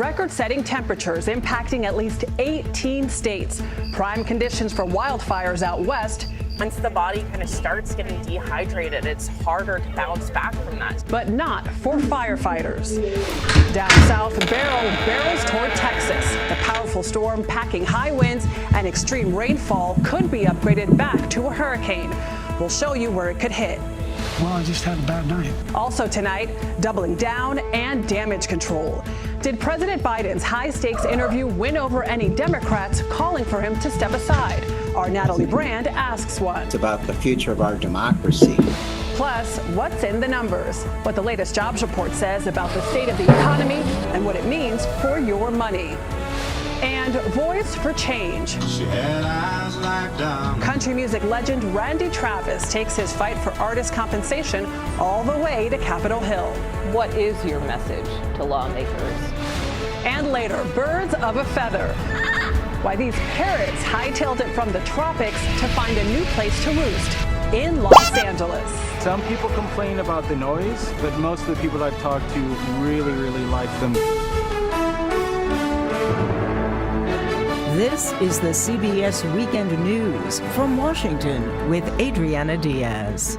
record-setting temperatures impacting at least 18 states. Prime conditions for wildfires out west. Once the body kind of starts getting dehydrated, it's harder to bounce back from that. But not for firefighters. Down south, barrels toward Texas. The powerful storm packing high winds and extreme rainfall could be upgraded back to a hurricane. We'll show you where it could hit. Well, I just had a bad night. Also tonight, doubling down and damage control. Did President Biden's high-stakes interview win over any Democrats calling for him to step aside? Our Natalie Brand asks one. It's about the future of our democracy. Plus, what's in the numbers? What the latest jobs report says about the state of the economy and what it means for your money. And Voice for Change. She had eyes like diamonds. Country music legend Randy Travis takes his fight for artist compensation all the way to Capitol Hill. What is your message to lawmakers? And later, birds of a feather. Why these parrots hightailed it from the tropics to find a new place to roost in Los Angeles. Some people complain about the noise, but most of the people I've talked to really, really like them. This is the CBS Weekend News from Washington with Adriana Diaz.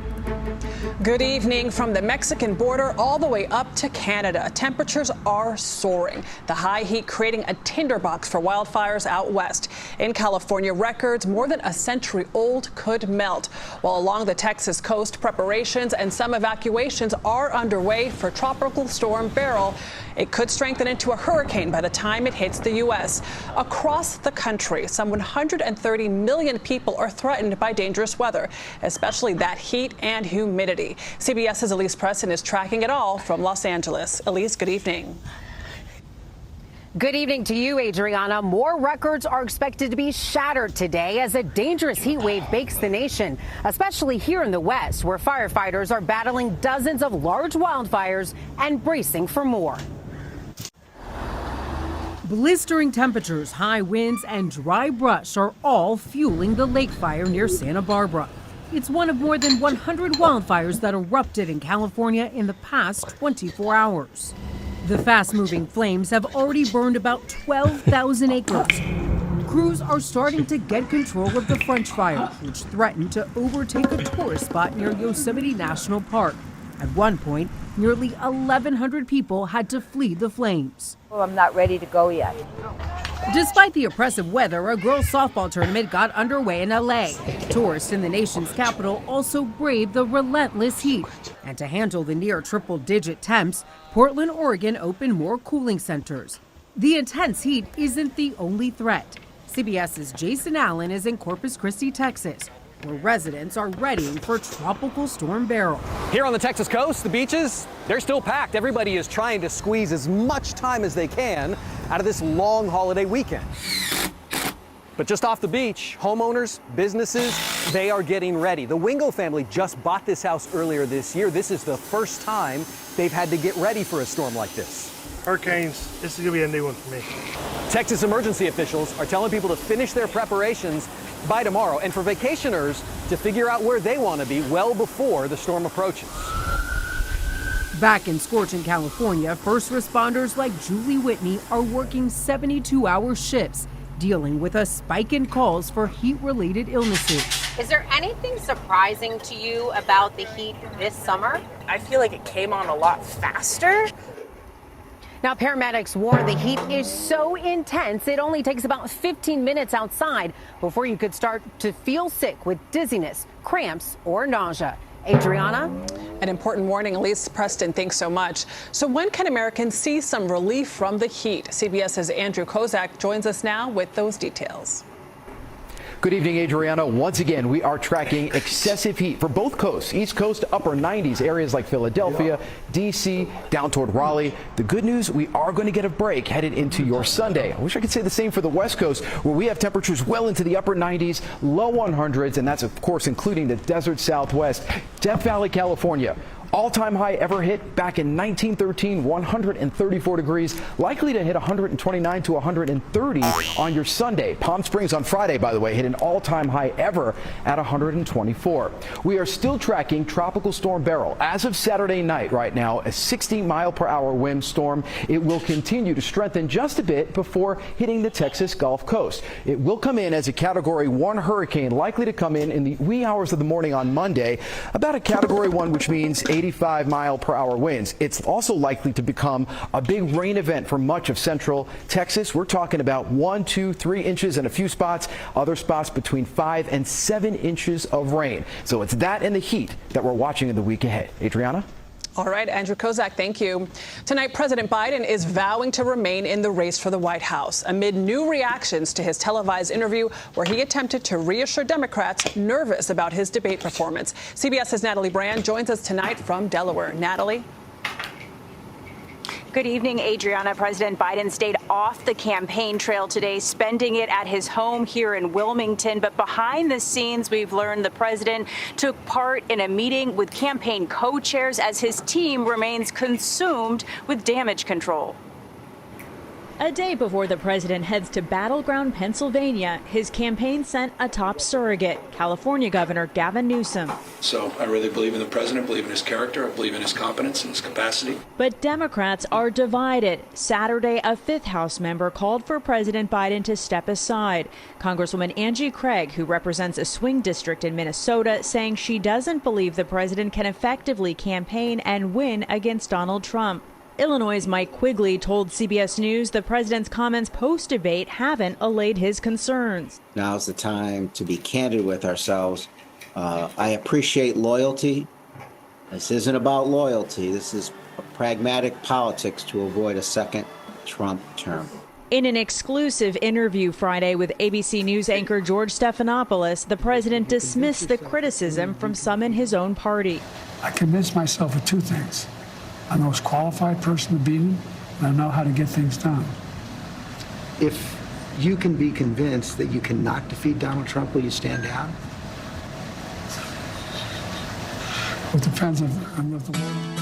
Good evening. From the Mexican border all the way up to Canada, temperatures are soaring. The high heat creating a tinderbox for wildfires out west. In California, records more than a century old could melt. While along the Texas coast, preparations and some evacuations are underway for Tropical Storm Beryl. It could strengthen into a hurricane by the time it hits the U.S. Across the country, some 130 million people are threatened by dangerous weather, especially that heat and humidity. CBS's Elise Preston is tracking it all from Los Angeles. Elise, good evening. Good evening to you, Adriana. More records are expected to be shattered today as a dangerous heat wave bakes the nation, especially here in the West, where firefighters are battling dozens of large wildfires and bracing for more. Blistering temperatures, high winds, and dry brush are all fueling the lake fire near Santa Barbara. It's one of more than 100 wildfires that erupted in California in the past 24 hours. The fast-moving flames have already burned about 12,000 acres. Crews are starting to get control of the French fire, which threatened to overtake a tourist spot near Yosemite National Park. At one point, nearly 1,100 people had to flee the flames. I'm not ready to go yet. Despite the oppressive weather, a girls' softball tournament got underway in L.A. Tourists in the nation's capital also braved the relentless heat. And to handle the near triple-digit temps, Portland, Oregon opened more cooling centers. The intense heat isn't the only threat. CBS's Jason Allen is in Corpus Christi, Texas, where residents are readying for Tropical Storm Beryl. Here on the Texas coast, the beaches, they're still packed. Everybody is trying to squeeze as much time as they can out of this long holiday weekend. But just off the beach, homeowners, businesses, they are getting ready. The Wingo family just bought this house earlier this year. This is the first time they've had to get ready for a storm like this. Hurricanes, this is gonna be a new one for me. Texas emergency officials are telling people to finish their preparations by tomorrow, and for vacationers to figure out where they want to be well before the storm approaches. Back in scorching California, first responders like Julie Whitney are working 72-hour shifts, dealing with a spike in calls for heat-related illnesses. Is there anything surprising to you about the heat this summer? I feel like it came on a lot faster. Now, paramedics warn the heat is so intense, it only takes about 15 minutes outside before you could start to feel sick with dizziness, cramps, or nausea. Adriana? An important warning. Elise Preston, thanks so much. So when can Americans see some relief from the heat? CBS's Andrew Kozak joins us now with those details. Good evening, Adriana. Once again, we are tracking excessive heat for both coasts. East Coast, upper 90s, areas like Philadelphia, D.C., down toward Raleigh. The good news, we are going to get a break headed into your Sunday. I wish I could say the same for the West Coast, where we have temperatures well into the upper 90s, low 100s, and that's, of course, including the desert Southwest. Death Valley, California. all-time high ever hit back in 1913, 134 degrees, likely to hit 129 to 130 on your Sunday. Palm Springs on Friday, by the way, hit an all-time high ever at 124. We are still tracking Tropical Storm Beryl. As of Saturday night right now, a 60-mile-per-hour wind storm. It will continue to strengthen just a bit before hitting the Texas Gulf Coast. It will come in as a Category 1 hurricane, likely to come in the wee hours of the morning on Monday, about a Category 1, which means 85-mile-per-hour winds. It's also likely to become a big rain event for much of central Texas. We're talking about 1, 2, 3 inches in a few spots, other spots between 5 and 7 inches of rain. So it's that and the heat that we're watching in the week ahead. Adriana? All right, Andrew Kozak, thank you. Tonight, President Biden is vowing to remain in the race for the White House amid new reactions to his televised interview where he attempted to reassure Democrats nervous about his debate performance. CBS's Natalie Brand joins us tonight from Delaware. Natalie? Good evening, Adriana. President Biden stayed off the campaign trail today, spending it at his home here in Wilmington. But behind the scenes, we've learned the president took part in a meeting with campaign co-chairs as his team remains consumed with damage control. A day before the president heads to battleground Pennsylvania, his campaign sent a top surrogate, California Governor Gavin Newsom. So I really believe in the president, believe in his character, I believe in his competence and his capacity. But Democrats are divided. Saturday, a 5th House member called for President Biden to step aside. Congresswoman Angie Craig, who represents a swing district in Minnesota, saying she doesn't believe the president can effectively campaign and win against Donald Trump. Illinois' Mike Quigley told CBS News the president's comments post-debate haven't allayed his concerns. Now's the time to be candid with ourselves. I appreciate loyalty. This isn't about loyalty. This is pragmatic politics to avoid a second Trump term. In an exclusive interview Friday with ABC News anchor George Stephanopoulos, the president dismissed the criticism from some in his own party. I convinced myself of two things. I'm the most qualified person to beat him, and I know how to get things done. If you can be convinced that you cannot defeat Donald Trump, will you stand down? It depends on what the world.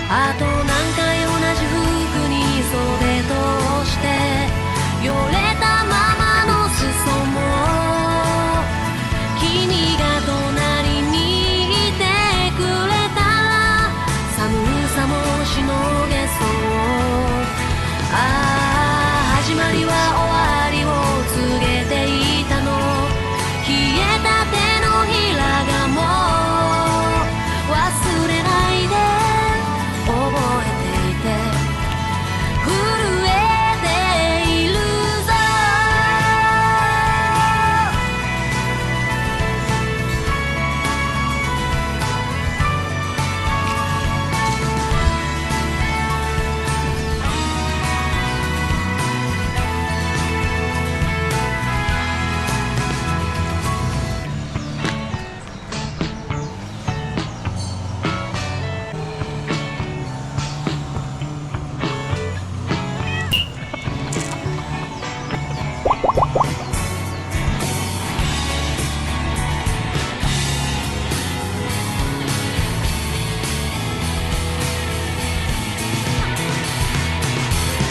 あと何回同じ服に袖通してよれたままの裾も君が隣にいてくれたら寒さもしのげそうああ始まりは終わりを告げていたの冷えた手のひらがもう忘れないで覚えていて震えているぞ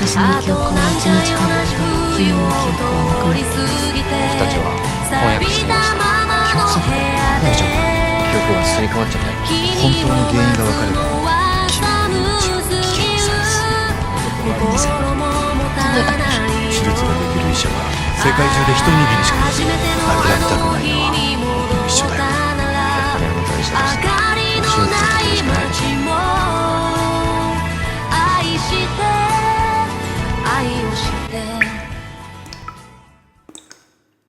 私の記憶は1日かかって君の記憶はなくなる。僕たちは婚約していました。記憶が大丈夫。記憶がすり替わっちゃったよ。本当の原因が分かれば君の命は危険をさらす。ごめんなさい。手術ができる医者は世界中で一握りしかいない。諦めたくないのは僕も一緒だよ。やっぱりあなたは医者として手術を受けるしかない。愛して